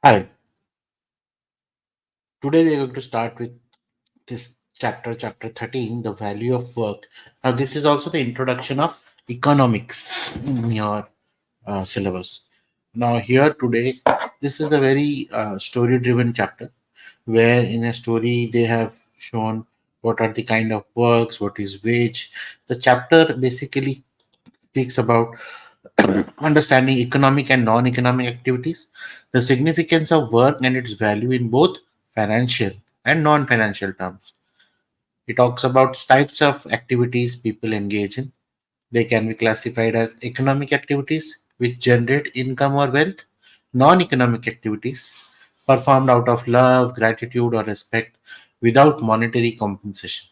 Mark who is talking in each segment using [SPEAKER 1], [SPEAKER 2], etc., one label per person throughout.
[SPEAKER 1] Hi, today we are going to start with this chapter 13, the value of work. Now, this is also the introduction of economics in your syllabus. Now, here today, this is a very story driven chapter where in a story they have shown what are the kind of works, what is wage. The chapter basically speaks about understanding economic and non economic activities, the significance of work and its value in both financial and non financial terms. It talks about types of activities people engage in. They can be classified as economic activities which generate income or wealth, non economic activities performed out of love, gratitude, or respect without monetary compensation.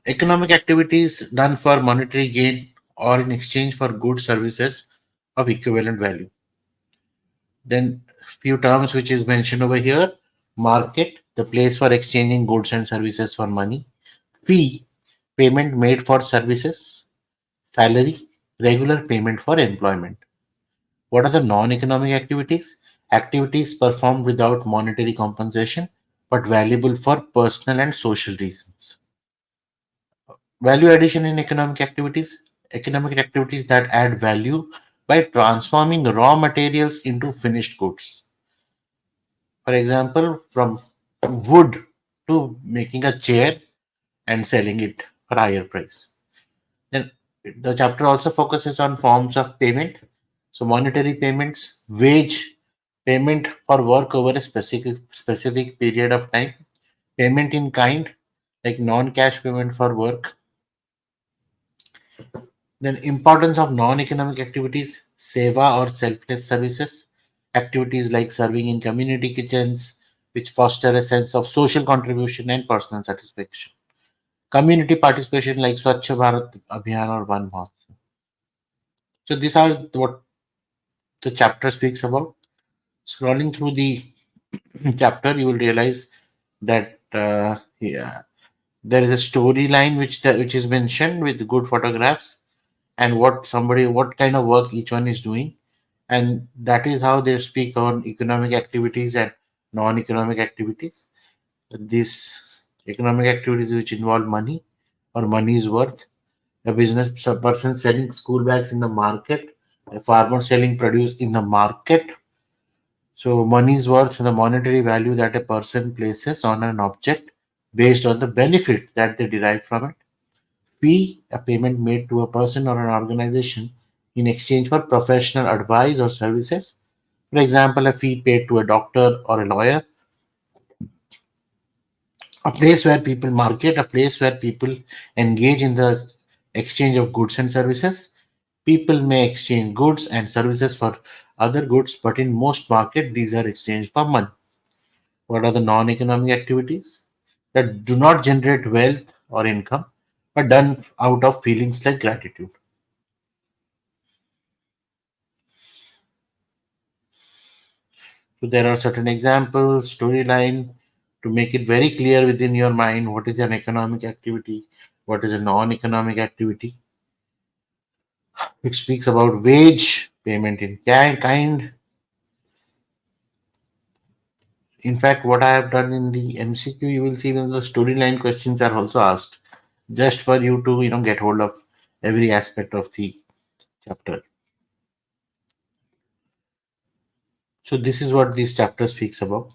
[SPEAKER 1] Economic activities done for monetary gain or in exchange for goods services of equivalent value. Then few terms which is mentioned over here: market, the place for exchanging goods and services for money; fee, payment made for services; salary, regular payment for employment. What are the non-economic activities? Activities performed without monetary compensation but valuable for personal and social reasons. Value addition in economic activities that add value by transforming raw materials into finished goods. For example, from wood to making a chair and selling it for higher price. Then the chapter also focuses on forms of payment. So monetary payments, wage payment for work over a specific period of time, payment in kind like non-cash payment for work. Then importance of non-economic activities, seva or selfless services, activities like serving in community kitchens, which foster a sense of social contribution and personal satisfaction. Community participation like Swachh Bharat Abhiyan or One Mahotsav. So these are what the chapter speaks about. Scrolling through the chapter, you will realize that yeah, there is a storyline which is mentioned with good photographs and what kind of work each one is doing, and that is how they speak on economic activities and non-economic activities. These economic activities which involve money or money's worth, a business person selling school bags in the market, a farmer selling produce in the market. So money's worth, the monetary value that a person places on an object based on the benefit that they derive from it. Fee, a payment made to a person or an organization in exchange for professional advice or services. For example, a fee paid to a doctor or a lawyer. A place where people market, a place where people engage in the exchange of goods and services. People may exchange goods and services for other goods, but in most market, these are exchanged for money. What are the non-economic activities that do not generate wealth or income, but done out of feelings like gratitude? So there are certain examples, storyline to make it very clear within your mind what is an economic activity, what is a non-economic activity. It speaks about wage, payment in kind. In fact, what I have done in the MCQ, you will see when the storyline questions are also asked, just for you to get hold of every aspect of the chapter. So this is what this chapter speaks about.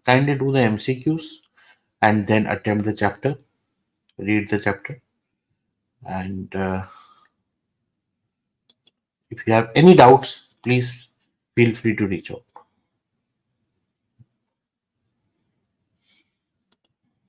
[SPEAKER 1] Kindly do the MCQs and then attempt the chapter, read the chapter, and if you have any doubts, please feel free to reach out.